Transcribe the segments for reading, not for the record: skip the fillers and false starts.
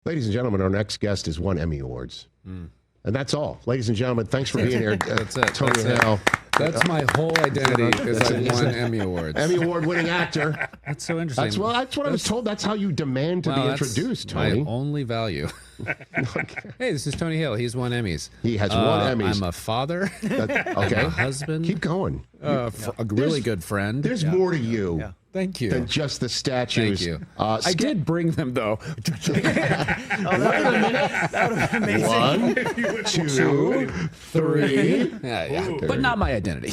Ladies and gentlemen, our next guest has won Emmy Awards. And that's all. Ladies and gentlemen, thanks for being here. That's it. Tony Hale. That's my whole identity, is I won Emmy Awards. Emmy Award-winning actor. That's so interesting. That's what I was told. That's how you demand to be introduced, Tony. My only value. Hey, this is Tony Hale. He's won Emmys. He has won Emmys. I'm a father. Okay. I'm a husband. Keep going. A really good friend. There's more to you. Yeah. Thank you. Than just the statues. Thank you. I did bring them, though. Wait a minute. That would have been amazing. 1, 2, 3. Yeah. But not my identity.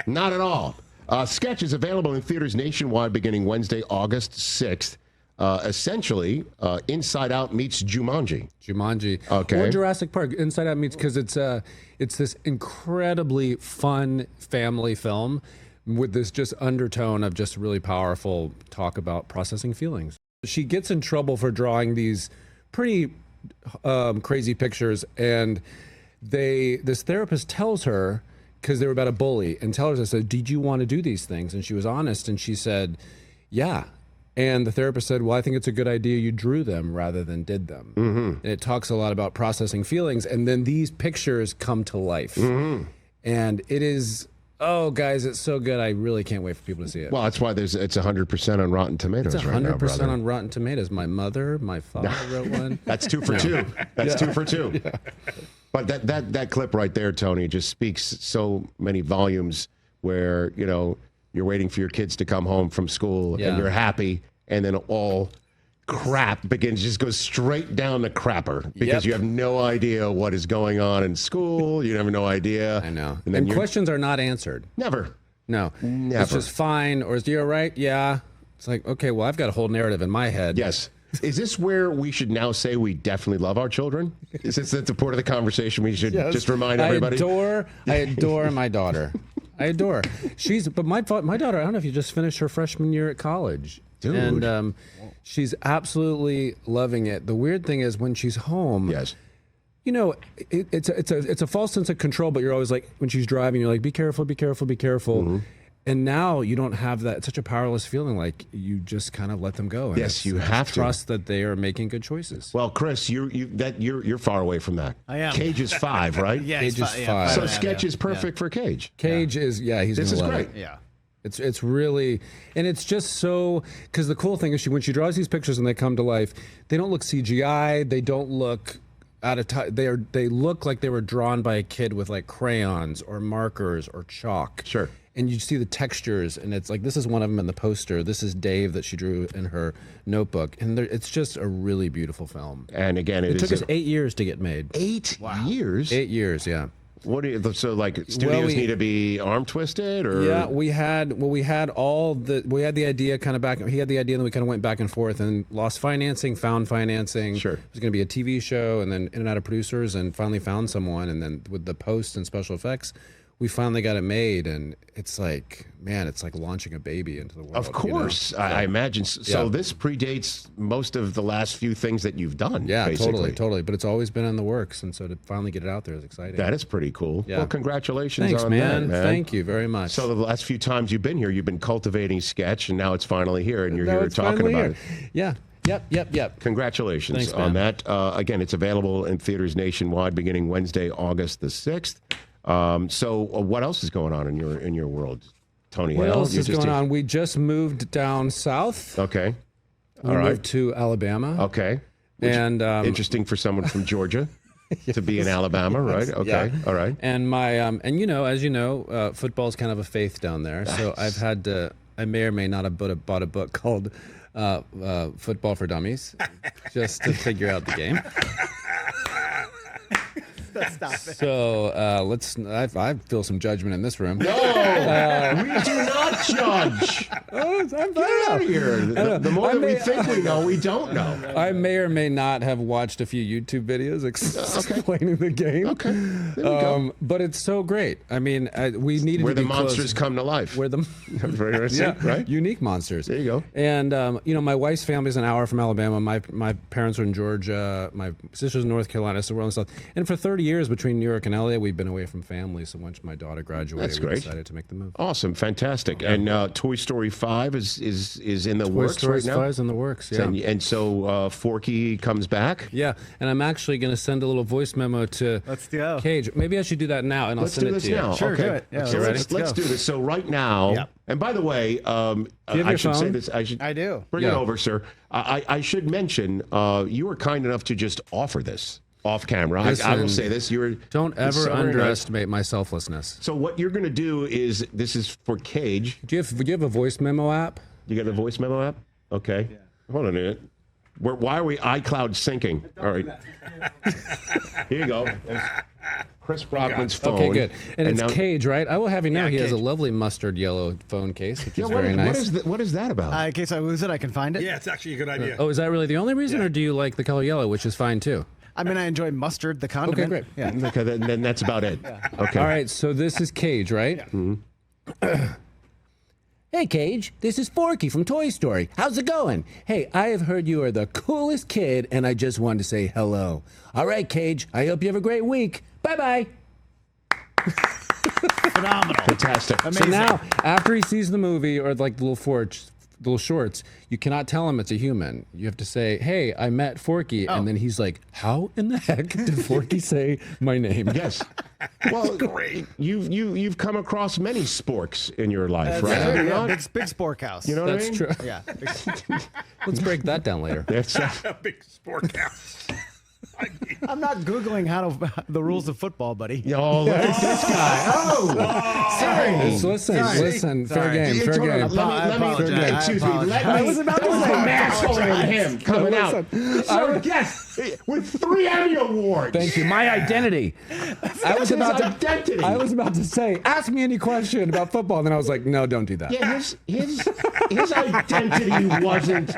Not at all. Sketch is available in theaters nationwide beginning Wednesday, August 6th. Essentially, Inside Out meets Jumanji. Okay. Or Jurassic Park. Inside Out meets, because it's this incredibly fun family film with this just undertone of just really powerful talk about processing feelings. She gets in trouble for drawing these pretty crazy pictures, and this therapist tells her, because they were about a bully, and tells her, said, "Did you want to do these things?" And she was honest, and she said, "Yeah." And the therapist said, "Well, I think it's a good idea you drew them rather than did them." And it talks a lot about processing feelings, and then these pictures come to life. And it is... Oh, guys, it's so good. I really can't wait for people to see it. Well, that's why it's 100% on Rotten Tomatoes right now, 100% on Rotten Tomatoes. My mother, my father wrote one. That's 2 for 2. That's 2 for 2. Yeah. But that clip right there, Tony, just speaks so many volumes where, you're waiting for your kids to come home from school and you're happy, and then all crap just goes straight down the crapper because you have no idea what is going on in school. You have no idea. I know. And questions are not answered. Never. No. Never. It's just fine. Or is you all right? Yeah. It's like, okay, well, I've got a whole narrative in my head. Yes. Is this where we should now say we definitely love our children? Is this the part of the conversation we should just remind everybody? I adore my daughter. I adore her. But my daughter, I don't know if you just finished her freshman year at college. Dude. And she's absolutely loving it. The weird thing is when she's home, it's a false sense of control, but you're always like, when she's driving, you're like, be careful, be careful, be careful. And now you don't have that. It's such a powerless feeling, like you just kind of let them go. And yes, you have to trust that they are making good choices. Well, Chris, you're far away from that. I am. Cage is 5, right? Yeah, Cage is 5. So Sketch is perfect for Cage. Cage is he's. This is great. Yeah. It's really, and it's just so, because the cool thing is when she draws these pictures and they come to life, they don't look CGI, they don't look out of time, they look like they were drawn by a kid with like crayons or markers or chalk. Sure. And you see the textures, and it's like, this is one of them in the poster. This is Dave that she drew in her notebook, and it's just a really beautiful film. And again, it took us 8 years to get made. 8 years? 8 years, yeah. What do you, so like studios need to be arm twisted, or? Yeah, we had the idea kind of back. He had the idea, and then we kind of went back and forth and lost financing, found financing. Sure. It was going to be a TV show, and then in and out of producers, and finally found someone, and then with the post and special effects, we finally got it made, and it's like, man, it's like launching a baby into the world. Of course, I imagine. So this predates most of the last few things that you've done. Yeah, basically. totally. But it's always been in the works, and so to finally get it out there is exciting. That is pretty cool. Yeah. Well, congratulations Thanks, on man. that, man. Thank you very much. So the last few times you've been here, you've been cultivating Sketch, and now it's finally here, and you're here talking about it. Yeah. Yep. Congratulations Thanks, on that. Again, it's available in theaters nationwide beginning Wednesday, August the 6th. So what else is going on in your world, Tony Hale? What else is going on? We just moved down south. Okay. We moved to Alabama. Okay. And interesting for someone from Georgia to be in Alabama, right? Okay. All right. And my and as you know, football is kind of a faith down there. So I've had to. I may or may not have bought a book called Football for Dummies, just to figure out the game. Stop it. So I feel some judgment in this room. No, we do not judge. I'm Get out of here. The more that we think we know, we don't know. I may or may not have watched a few YouTube videos explaining the game. Okay, there we go. But it's so great. I mean, we needed where to the be monsters come to life. Where the right? Unique monsters. There you go. And my wife's family's an hour from Alabama. My parents are in Georgia. My sister's in North Carolina. So we're on the south. And for 30 years between New York and LA, we've been away from family. So once my daughter graduated, we decided to make the move. Awesome, fantastic. And Toy Story 5 is in the works Toy Story right now. 5 is in the works. Yeah. And so Forky comes back. Yeah, and I'm actually going to send a little voice memo to Cage. Maybe I should do that now, and I'll send it to you. Now. Sure, okay. do it. Yeah, so ready? let's do this. So right now, and by the way, I should say this. I do. Bring it over, sir. I should mention you were kind enough to just offer this off camera. I will say this: don't ever underestimate my selflessness. So what you're going to do is this is for Cage. Do you have a voice memo app? You got a voice memo app? Okay. Yeah. Hold on a minute. Why are we iCloud syncing? All right. Here you go. Chris Brockman's phone. Okay, good. And it's now, Cage, right? I will have you know he has a lovely mustard yellow phone case, which is very nice. What is that about? In case I lose it, I can find it. Yeah, it's actually a good idea. Oh, is that really the only reason, or do you like the color yellow, which is fine too? I mean, I enjoy mustard, the condiment. Okay, great. Yeah. Okay, then that's about it. Okay. All right, so this is Cage, right? Mm-hmm. Hey, Cage, this is Forky from Toy Story. How's it going? Hey, I have heard you are the coolest kid, and I just wanted to say hello. All right, Cage, I hope you have a great week. Bye-bye. Phenomenal. Fantastic. Amazing. So now, after he sees the movie or like the little shorts, you cannot tell him it's a human. You have to say, hey, I met Forky. And then he's like, how in the heck did Forky say my name? Yes. Well, great. You've come across many sporks in your life, That's right? true. Yeah, big spork house. You know what I That's mean? true. Yeah. Let's break that down later. That's A big sport house. I'm not Googling the rules of football, buddy. oh, look at this guy. Oh, sorry. Listen. Fair game. Excuse me. I was about to say asshole in him coming out. So, yes, with 3 Emmy awards. Thank you. My identity. I was about to say, ask me any question about football. And then I was like, no, don't do that. Yeah, his identity wasn't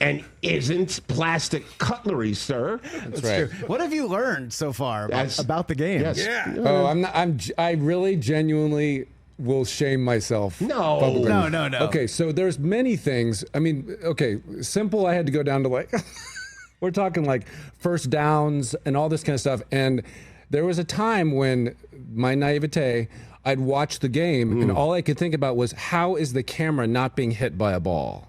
and isn't plastic cutlery, sir. That's right. What have you learned so far about the game? Yes. Yeah. Oh, I really genuinely will shame myself. No. No. Okay, so there's many things. I mean, okay, simple, I had to go down to like, we're talking like first downs and all this kind of stuff. And there was a time when my naivete, I'd watch the game and all I could think about was, how is the camera not being hit by a ball?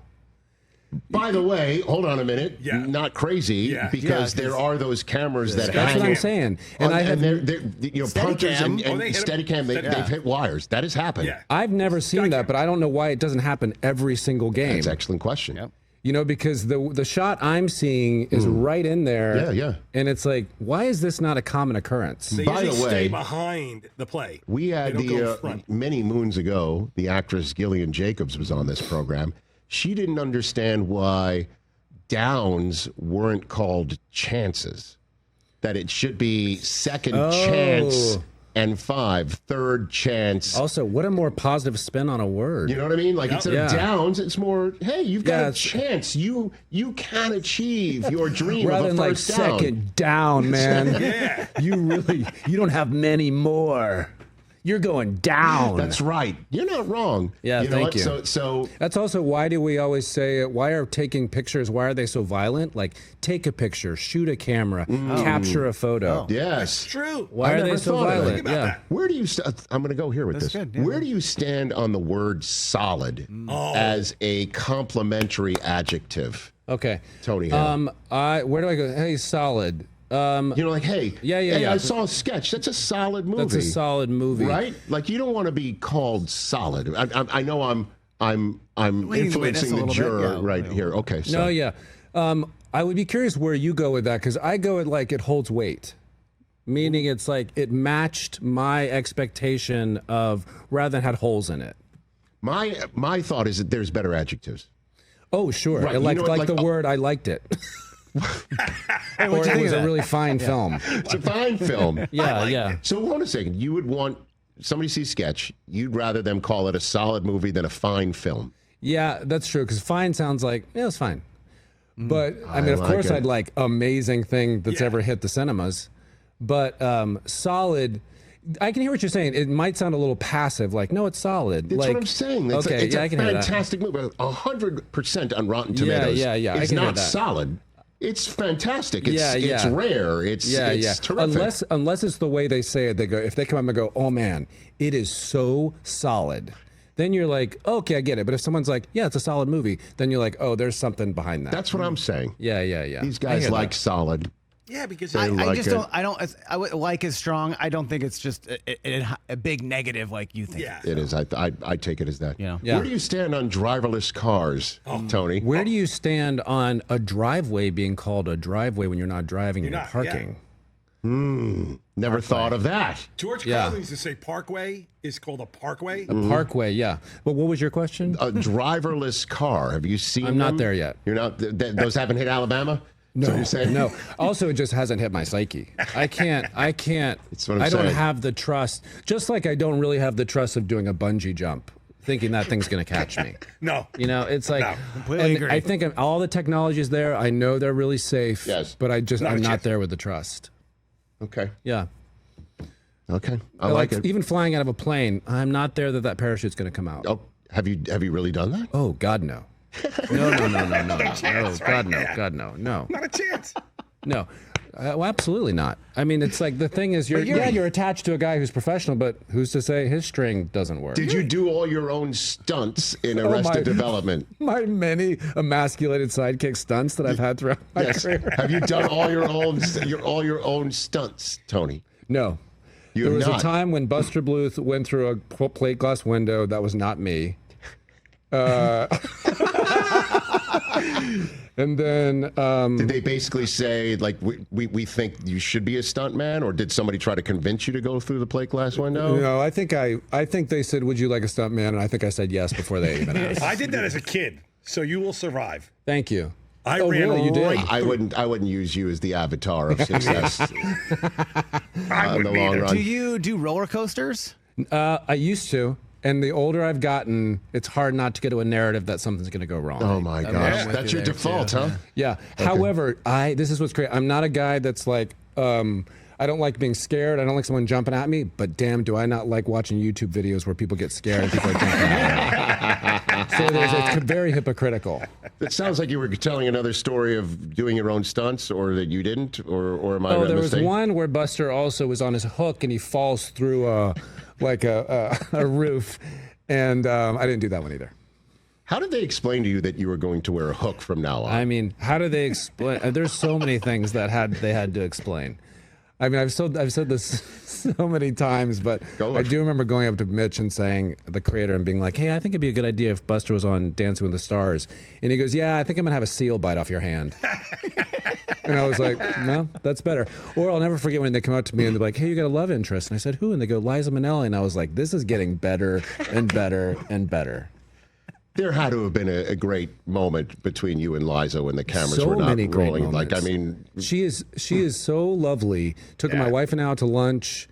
By the way, hold on a minute. Yeah. Not crazy, because there are those cameras that That's hang. what I'm saying. And I have, punches and Steadicam. Steadicam, they've hit wires. That has happened. Yeah. I've never seen that, but I don't know why it doesn't happen every single game. That's an excellent question. Yep. You know, because the shot I'm seeing is right in there. Yeah. And it's like, why is this not a common occurrence? They By the usually way, stay behind the play. We had They don't go front. many moons ago, the actress Gillian Jacobs was on this program. She didn't understand why downs weren't called chances, that it should be second chance and 5, third chance. Also, what a more positive spin on a word. You know what I mean? Like instead of downs, it's more, hey, you've got a chance. You can achieve your dream Rather of a than like first down. second down, man. You don't have many more. You're going down. That's right. You're not wrong. Yeah, thank you. So that's also why do we always say, why are taking pictures, why are they so violent? Like, take a picture, shoot a camera, capture a photo. yes. True. Why are they so violent? That. Where do you I'm going to go here with this. Good, yeah. Where do you stand on the word solid as a complimentary adjective? Okay. Tony Hale. Where do I go? Hey, solid. Like, hey, Yeah. I saw a sketch. That's a solid movie. That's a solid movie. Right? Like, you don't want to be called solid. I know I'm influencing the juror right here. Okay. So. No, yeah. I would be curious where you go with that, because I go with like it holds weight. Meaning it's like it matched my expectation of, rather than had holes in it. My thought is that there's better adjectives. Oh, sure. Right. Like the word, I liked it. Hey, Or what'd you it think was of a that? really fine film. It's a fine film. Yeah. So hold on a second. You would want somebody sees sketch. You'd rather them call it a solid movie than a fine film. Yeah, that's true, because fine sounds like, yeah, it's fine. But, I mean, of like course it. I'd like amazing thing that's ever hit the cinemas. But solid, I can hear what you're saying. It might sound a little passive, like, no, it's solid. That's like, what I'm saying. It's okay, a I can hear that. fantastic movie. 100% on Rotten Tomatoes. Yeah, I It's can hear not that. solid. It's fantastic. It's Yeah. rare. It's terrific. Unless it's the way they say it. They go, if they come up and go, oh man, it is so solid. then you're like, okay, I get it. But if someone's like, yeah, it's a solid movie, then you're like, oh, there's something behind that. That's what I'm saying. Yeah, yeah, yeah. These guys like solid. Yeah, because I would like is strong. I don't think it's just a big negative like you think. Yeah. It is. I take it as that. Yeah. Yeah. Where do you stand on driverless cars, Tony? Where do you stand on a driveway being called a driveway when you're not driving and you're not, parking? Never thought of that. George Carlin used to say parkway is called a parkway. A parkway, yeah. But what was your question? A driverless car. Have you seen I'm not them? there yet. You're not. Those haven't hit Alabama. No, So you're saying? no. Also, it just hasn't hit my psyche. I can't. That's what I'm I don't saying. have the trust. Just like I don't really have the trust of doing a bungee jump, thinking that thing's going to catch me. No. You know, it's like, No, completely agree. I think all the technology is there. I know they're really safe. Yes. But I'm chance. not there with the trust. Okay. Yeah. Okay. I like it. Even flying out of a plane, I'm not there that parachute's going to come out. Oh, have you really done that? Oh, God, no. No. chance, God, no. right? Yeah. God, no. No. Not a chance. No. Well, absolutely not. I mean, it's like the thing is, you're attached to a guy who's professional, but who's to say his string doesn't work? Did you do all your own stunts in Arrested Development? My many emasculated sidekick stunts that I've had throughout my career. Have you done all your own stunts, Tony? No. You There have was not. a time when Buster Bluth went through a plate glass window. That was not me. And then Did they basically say, like, we think you should be a stuntman, or did somebody try to convince you to go through the plate glass window? no, I think they said, "Would you like a stuntman?" And I think I said yes before they even asked. I did that as a kid, so you will survive. Thank you. I Oh, ran really? You did? right I wouldn't use you as the avatar of success I in the wouldn't long either. run. Do you do roller coasters? I used to. And the older I've gotten, it's hard not to get to a narrative that something's going to go wrong. Oh my I'm gosh, with that's you your there, default, too. huh? Yeah. However, this is what's great. I'm not a guy that's like, I don't like being scared. I don't like someone jumping at me. But damn, do I not like watching YouTube videos where people get scared and people are jumping at me. So it's very hypocritical. It sounds like you were telling another story of doing your own stunts, or that you didn't, or am I Oh, there was mistaken? one where Buster also was on his hook and he falls through a roof. And I didn't do that one either. How did they explain to you that you were going to wear a hook from now on? I mean, how do they explain? There's so many things that they had to explain. I mean, I've said this so many times, but I do remember going up to Mitch and saying, the creator, and being like, "Hey, I think it'd be a good idea if Buster was on Dancing with the Stars." And he goes, "Yeah, I think I'm gonna have a seal bite off your hand." And I was like, "No, that's better." Or I'll never forget when they come out to me and they're like, "Hey, you got a love interest?" And I said, "Who?" And they go, "Liza Minnelli." And I was like, "This is getting better and better and better." There had to have been a great moment between you and Liza when the cameras So were not many great rolling. moments. Like, I mean, she is so lovely. Took my wife and I out to lunch,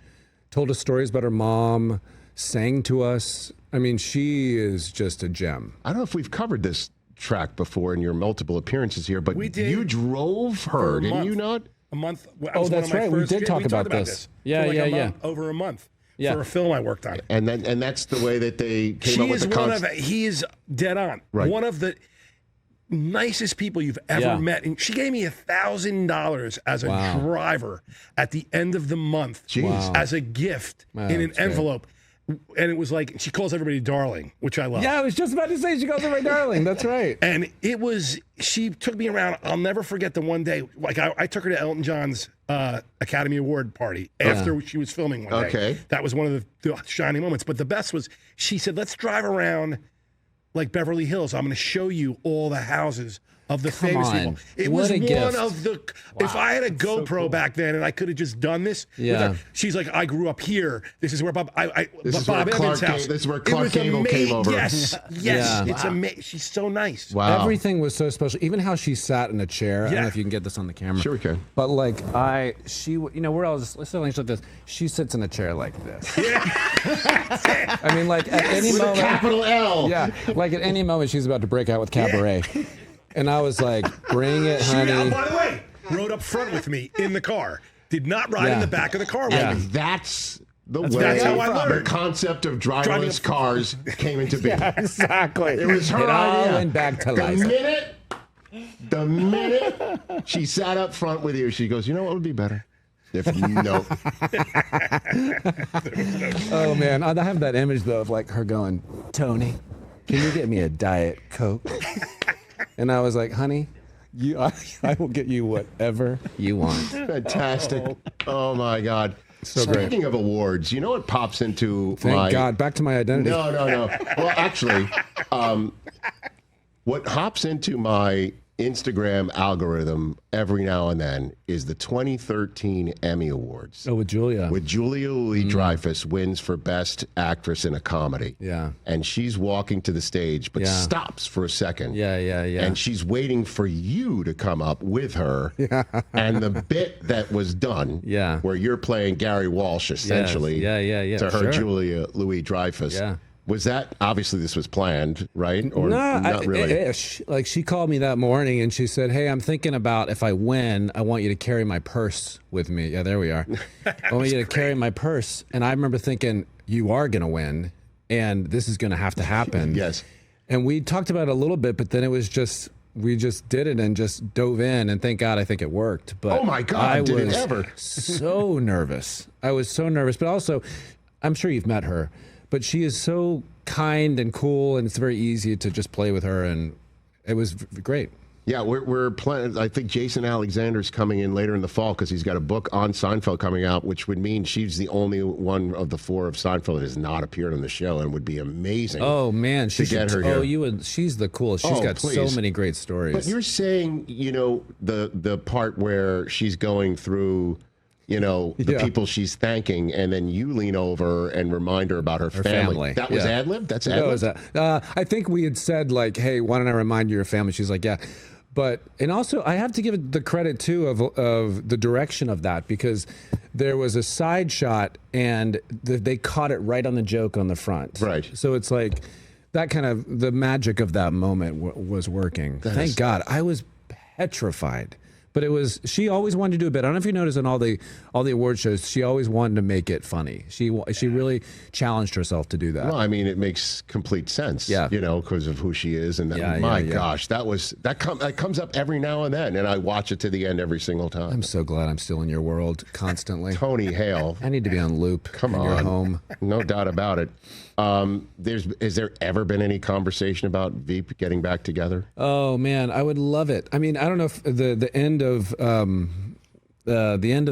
told us stories about her mom, sang to us. I mean, she is just a gem. I don't know if we've covered this track before in your multiple appearances here, but We did. you drove For her, a didn't month. you not? A month. Oh, that's right. We did talk about this. Yeah, For like yeah, a yeah. month, over a month. Yeah. For a film I worked on. And that's the way that they came She up with is the one concept. of he is dead on. Right. One of the nicest people you've ever Yeah. met. And she gave me $1,000 as a Wow. driver at the end of the month Jeez. as a gift Wow, in an that's great. envelope. And it was like she calls everybody darling, which I love. Yeah, I was just about to say she goes to my darling. That's right. And it was, she took me around. I'll never forget the one day, like I took her to Elton John's Academy Award party after she was filming one day. Okay. That was one of the shining moments. But the best was, she said, "Let's drive around like Beverly Hills. I'm going to show you all the houses of the famous on. people." It What was a one gift. of the, if I had a GoPro back then and I could have just done this. with Yeah. her, she's like, "I grew up here. This is where Bob This is where Evans' Clark house. This is where It Clark was Gable came over. Yes, yes. Yeah. It's amazing. She's so nice. Wow. Everything was so special. Even how she sat in a chair. I don't know Yeah. if you can get this on the camera. Sure we can. But like we're all just sitting like this. She sits in a chair like this. I mean, like at any With a moment. capital L. Yeah, like at any moment she's about to break out with cabaret. And I was like, "Bring it, She, honey." by the way, rode up front with me in the car. Did not ride in Yeah. the back of the car with Yeah. me. That's the way That's how I the learned. concept of Driving driverless a- cars came into being. Exactly. It was her It all idea. went back to the Liza. minute she sat up front with you, she goes, "You know what would be better? If no. Oh man, I have that image though of like her going, Tony, can you get me a Diet Coke? And I was like, honey, I will get you whatever you want. Fantastic. Oh my God. So Speaking of awards, you know what pops into Thank God, back to my identity. No. Well, actually, what hops into my Instagram algorithm every now and then is the 2013 Emmy Awards. Oh, with Julia. With Julia Louis-Dreyfus wins for Best Actress in a Comedy. Yeah. And she's walking to the stage, but stops for a second. Yeah. And she's waiting for you to come up with her. Yeah. And the bit that was done, where you're playing Gary Walsh, essentially, to her Julia Louis-Dreyfus. Yeah. Was that, obviously this was planned, right? Or not really? Ish. Like she called me that morning and she said, hey, I'm thinking about if I win, I want you to carry my purse with me. Yeah, there we are. I want you to carry my purse. And I remember thinking, you are going to win and this is going to have to happen. Yes. And we talked about it a little bit, but then it was just, we just did it and just dove in and thank God I think it worked. But oh my God, did it ever? So nervous. I was so nervous, but also I'm sure you've met her. But she is so kind and cool, and it's very easy to just play with her, and it was great. Yeah, we're planning. I think Jason Alexander's coming in later in the fall because he's got a book on Seinfeld coming out, which would mean she's the only one of the four of Seinfeld that has not appeared on the show, and would be amazing. Oh man, she to get her here. Oh, you would. She's the coolest. She's got so many great stories. But you're saying, you know, the part where she's going through, you know, the people she's thanking, and then you lean over and remind her about her family. That was ad-lib? That's ad-lib? I think we had said, like, hey, why don't I remind you of your family? She's like, yeah. But, and also, I have to give it the credit, too, of the direction of that, because there was a side shot, and they caught it right on the joke on the front. Right. So it's like, that kind of, the magic of that moment was working. Thank God. I was petrified. But it was, she always wanted to do a bit. I don't know if you noticed in all the award shows, she always wanted to make it funny. She really challenged herself to do that. Well, I mean, it makes complete sense, you know, because of who she is. And gosh, that comes up every now and then, and I watch it to the end every single time. I'm so glad I'm still in your world constantly. Tony Hale. I need to be on loop. Come on. Your home. No doubt about it. Has there ever been any conversation about Veep getting back together? Oh man, I would love it. I mean, I don't know if the end of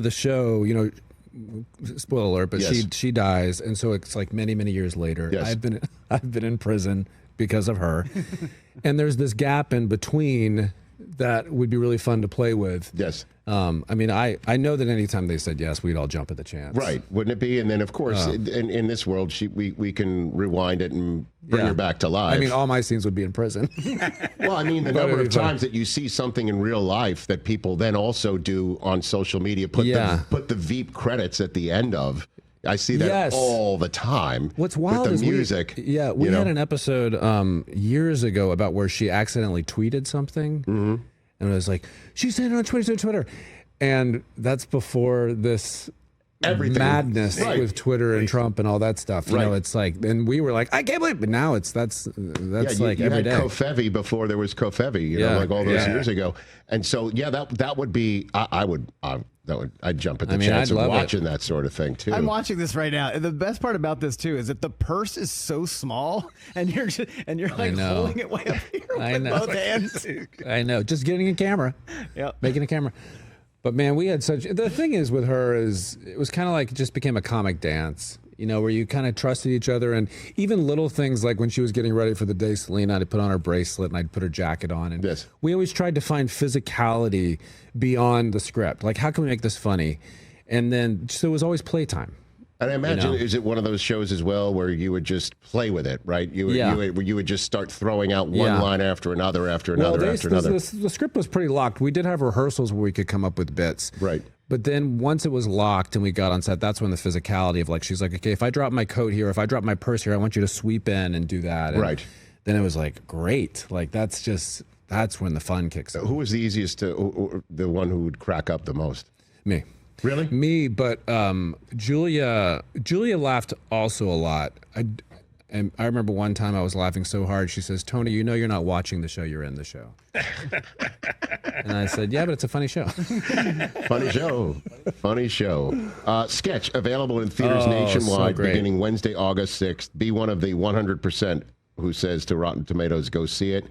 the show, you know, spoiler alert, but she dies, and so it's like many years later. Yes. I've been in prison because of her, and there's this gap in between that would be really fun to play with. Yes. I mean, I know that anytime they said yes, we'd all jump at the chance. Right. Wouldn't it be? And then, of course, in this world, we can rewind it and bring her back to life. I mean, all my scenes would be in prison. Well, I mean, the number of times that you see something in real life that people then also do on social media, put the Veep credits at the end of. I see that all the time. What's wild with the is music. We had an episode years ago about where she accidentally tweeted something. Mm-hmm. And it was like, she said it on Twitter. And that's before this madness with Twitter and Trump and all that stuff. You know, it's like, and we were like, I can't believe it. But now that's like every day. You had Kofevi before there was Kofevi, you know, like all those years ago. And so, that would be, I'd jump at the chance of watching that sort of thing too. I'm watching this right now. The best part about this too is that the purse is so small, and you're like holding it way up here with both hands. I know, just getting a camera, making a camera. But man, we had the thing is with her is it was kind of like it just became a comic dance. You know, where you kind of trusted each other, and even little things like when she was getting ready for the day, Selena, I'd put on her bracelet and I'd put her jacket on. And we always tried to find physicality beyond the script. Like, how can we make this funny? And then, so it was always playtime. And I imagine, is it one of those shows as well where you would just play with it, right? You would just start throwing out one line after another after another after another. The script was pretty locked. We did have rehearsals where we could come up with bits. Right. But then once it was locked and we got on set, that's when the physicality of like, she's like, okay, if I drop my coat here, if I drop my purse here, I want you to sweep in and do that. And then it was like, great. Like, that's when the fun kicks in. Who was the easiest the one who would crack up the most? Me. Really? Me, but Julia laughed also a lot. And I remember one time I was laughing so hard, she says, Tony, you know you're not watching the show, you're in the show. And I said, yeah, but it's a funny show. Funny show. Sketch available in theaters nationwide beginning Wednesday, August 6th. Be one of the 100% who says to Rotten Tomatoes, go see it.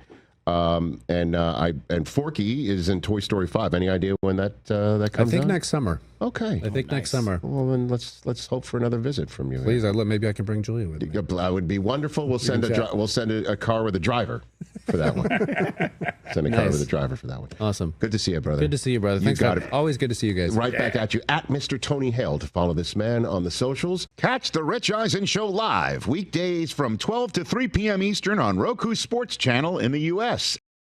And Forky is in Toy Story 5. Any idea when that comes out? I think next summer. Okay. I think next summer. Well, then let's hope for another visit from you. Please, maybe I can bring Julia with me. That would be wonderful. We'll send a car with a driver for that one. Send a car with a driver for that one. Awesome. Good to see you, brother. Good to see you, brother. Thanks. Always good to see you guys. Right back at you at Mr. Tony Hale to follow this man on the socials. Catch the Rich Eisen Show live weekdays from 12 to 3 p.m. Eastern on Roku Sports Channel in the U.S.